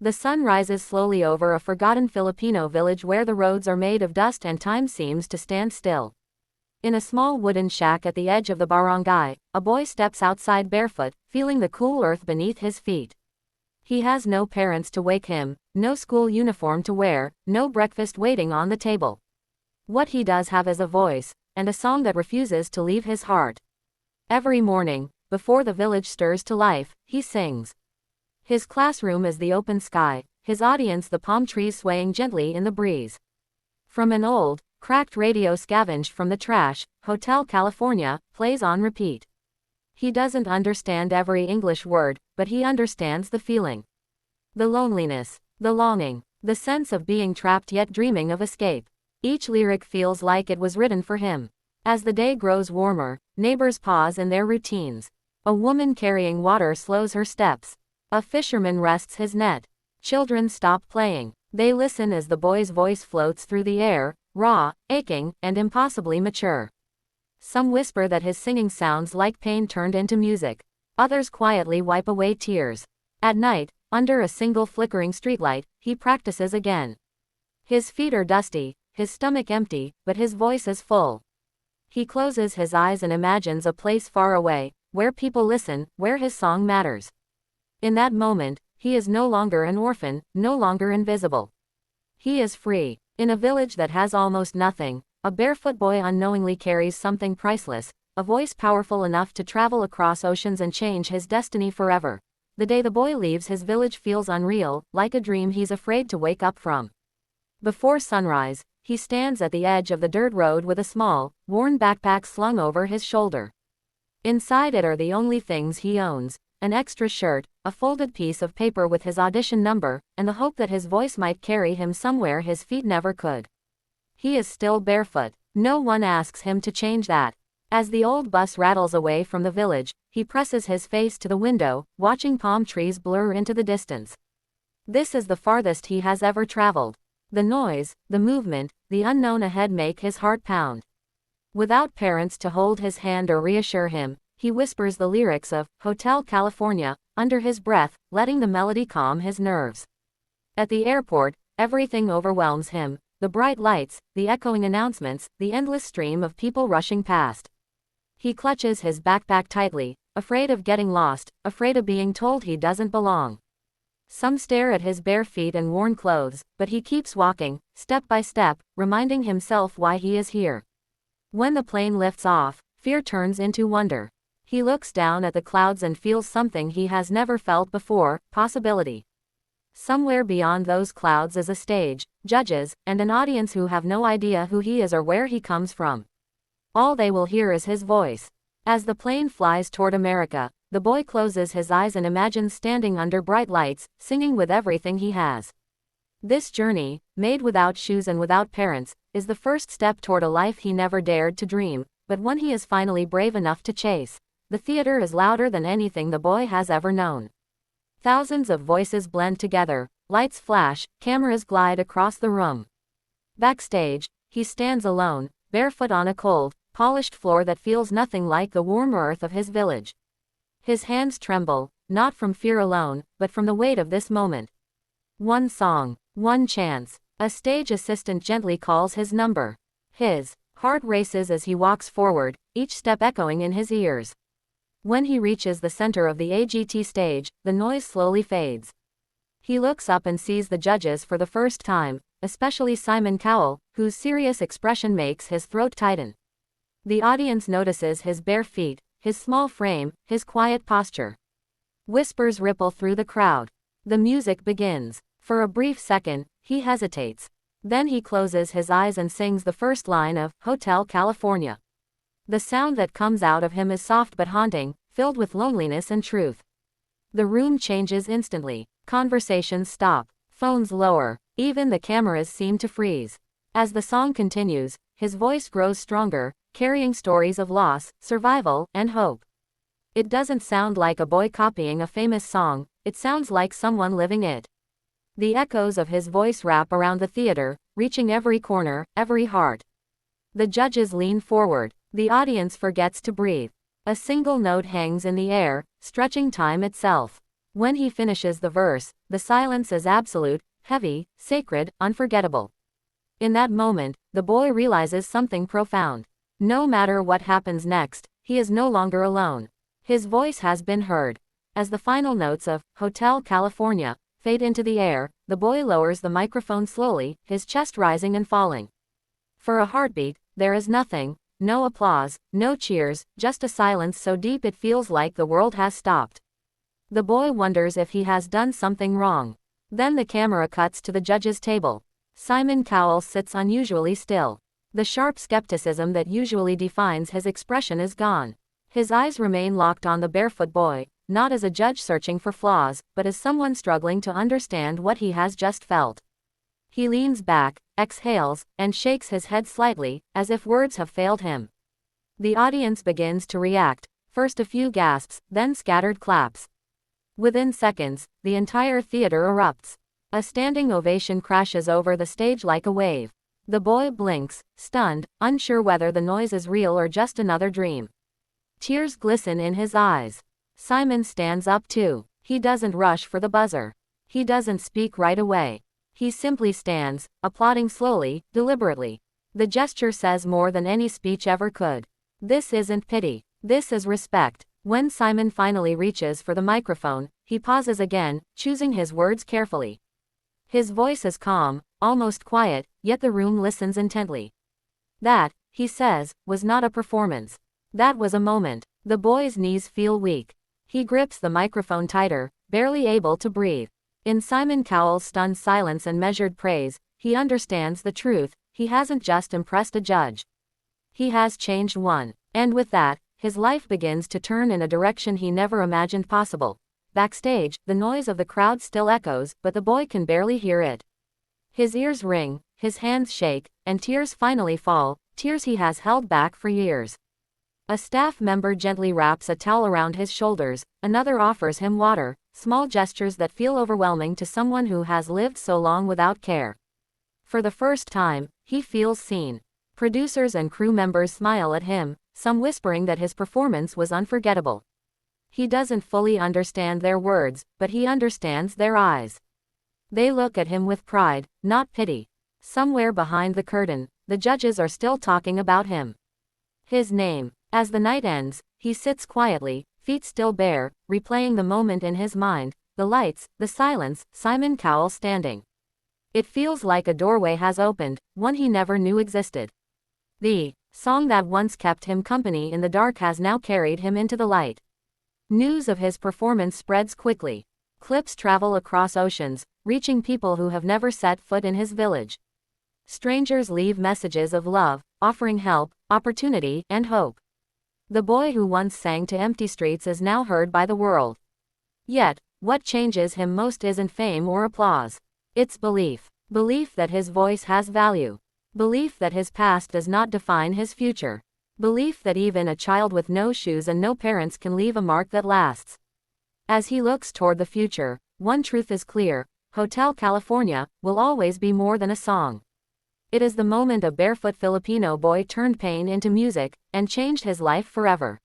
The sun rises slowly over a forgotten Filipino village where the roads are made of dust and time seems to stand still. In a small wooden shack at the edge of the barangay, a boy steps outside barefoot, feeling the cool earth beneath his feet. He has no parents to wake him, no school uniform to wear, no breakfast waiting on the table. What he does have is a voice, and a song that refuses to leave his heart. Every morning, before the village stirs to life, he sings. His classroom is the open sky, his audience the palm trees swaying gently in the breeze. From an old, cracked radio scavenged from the trash, Hotel California plays on repeat. He doesn't understand every English word, but he understands the feeling. The loneliness, the longing, the sense of being trapped yet dreaming of escape. Each lyric feels like it was written for him. As the day grows warmer, neighbors pause in their routines. A woman carrying water slows her steps. A fisherman rests his net. Children stop playing. They listen as the boy's voice floats through the air, raw, aching, and impossibly mature. Some whisper that his singing sounds like pain turned into music. Others quietly wipe away tears. At night, under a single flickering streetlight, he practices again. His feet are dusty, his stomach empty, but his voice is full. He closes his eyes and imagines a place far away, where people listen, where his song matters. In that moment, he is no longer an orphan, no longer invisible. He is free. In a village that has almost nothing, a barefoot boy unknowingly carries something priceless, a voice powerful enough to travel across oceans and change his destiny forever. The day the boy leaves his village feels unreal, like a dream he's afraid to wake up from. Before sunrise, he stands at the edge of the dirt road with a small, worn backpack slung over his shoulder. Inside it are the only things he owns: an extra shirt, a folded piece of paper with his audition number, and the hope that his voice might carry him somewhere his feet never could. He is still barefoot. No one asks him to change that. As the old bus rattles away from the village, he presses his face to the window, watching palm trees blur into the distance. This is the farthest he has ever traveled. The noise, the movement, the unknown ahead make his heart pound. Without parents to hold his hand or reassure him, he whispers the lyrics of Hotel California under his breath, letting the melody calm his nerves. At the airport, everything overwhelms him: the bright lights, the echoing announcements, the endless stream of people rushing past. He clutches his backpack tightly, afraid of getting lost, afraid of being told he doesn't belong. Some stare at his bare feet and worn clothes, but he keeps walking, step by step, reminding himself why he is here. When the plane lifts off, fear turns into wonder. He looks down at the clouds and feels something he has never felt before: possibility. Somewhere beyond those clouds is a stage, judges, and an audience who have no idea who he is or where he comes from. All they will hear is his voice. As the plane flies toward America, the boy closes his eyes and imagines standing under bright lights, singing with everything he has. This journey, made without shoes and without parents, is the first step toward a life he never dared to dream, but one he is finally brave enough to chase. The theater is louder than anything the boy has ever known. Thousands of voices blend together, lights flash, cameras glide across the room. Backstage, he stands alone, barefoot on a cold, polished floor that feels nothing like the warm earth of his village. His hands tremble, not from fear alone, but from the weight of this moment. One song, one chance. A stage assistant gently calls his number. His heart races as he walks forward, each step echoing in his ears. When he reaches the center of the AGT stage, the noise slowly fades. He looks up and sees the judges for the first time, especially Simon Cowell, whose serious expression makes his throat tighten. The audience notices his bare feet, his small frame, his quiet posture. Whispers ripple through the crowd. The music begins. For a brief second, he hesitates. Then he closes his eyes and sings the first line of Hotel California. The sound that comes out of him is soft but haunting, filled with loneliness and truth. The room changes instantly. Conversations stop. Phones lower. Even the cameras seem to freeze. As the song continues, his voice grows stronger, carrying stories of loss, survival, and hope. It doesn't sound like a boy copying a famous song, it sounds like someone living it. The echoes of his voice wrap around the theater, reaching every corner, every heart. The judges lean forward. The audience forgets to breathe. A single note hangs in the air, stretching time itself. When he finishes the verse, the silence is absolute, heavy, sacred, unforgettable. In that moment, the boy realizes something profound. No matter what happens next, he is no longer alone. His voice has been heard. As the final notes of Hotel California fade into the air, the boy lowers the microphone slowly, his chest rising and falling. For a heartbeat, there is nothing, no applause, no cheers, just a silence so deep it feels like the world has stopped. The boy wonders if he has done something wrong. Then the camera cuts to the judge's table. Simon Cowell sits unusually still. The sharp skepticism that usually defines his expression is gone. His eyes remain locked on the barefoot boy, not as a judge searching for flaws, but as someone struggling to understand what he has just felt. He leans back, exhales, and shakes his head slightly, as if words have failed him. The audience begins to react, first a few gasps, then scattered claps. Within seconds, the entire theater erupts. A standing ovation crashes over the stage like a wave. The boy blinks, stunned, unsure whether the noise is real or just another dream. Tears glisten in his eyes. Simon stands up too. He doesn't rush for the buzzer. He doesn't speak right away. He simply stands, applauding slowly, deliberately. The gesture says more than any speech ever could. This isn't pity. This is respect. When Simon finally reaches for the microphone, he pauses again, choosing his words carefully. His voice is calm, almost quiet, yet the room listens intently. That, he says, was not a performance. That was a moment. The boy's knees feel weak. He grips the microphone tighter, barely able to breathe. In Simon Cowell's stunned silence and measured praise, he understands the truth. He hasn't just impressed a judge. He has changed one. And with that, his life begins to turn in a direction he never imagined possible. Backstage, the noise of the crowd still echoes, but the boy can barely hear it. His ears ring, his hands shake, and tears finally fall, tears he has held back for years. A staff member gently wraps a towel around his shoulders, another offers him water, small gestures that feel overwhelming to someone who has lived so long without care. For the first time, he feels seen. Producers and crew members smile at him, some whispering that his performance was unforgettable. He doesn't fully understand their words, but he understands their eyes. They look at him with pride, not pity. Somewhere behind the curtain, the judges are still talking about him. His name. As the night ends, he sits quietly, feet still bare, replaying the moment in his mind, the lights, the silence, Simon Cowell standing. It feels like a doorway has opened, one he never knew existed. The song that once kept him company in the dark has now carried him into the light. News of his performance spreads quickly. Clips travel across oceans, reaching people who have never set foot in his village. Strangers leave messages of love, offering help, opportunity, and hope. The boy who once sang to empty streets is now heard by the world. Yet, what changes him most isn't fame or applause. It's belief. Belief that his voice has value. Belief that his past does not define his future. Belief that even a child with no shoes and no parents can leave a mark that lasts. As he looks toward the future, one truth is clear: Hotel California will always be more than a song. It is the moment a barefoot Filipino boy turned pain into music and changed his life forever.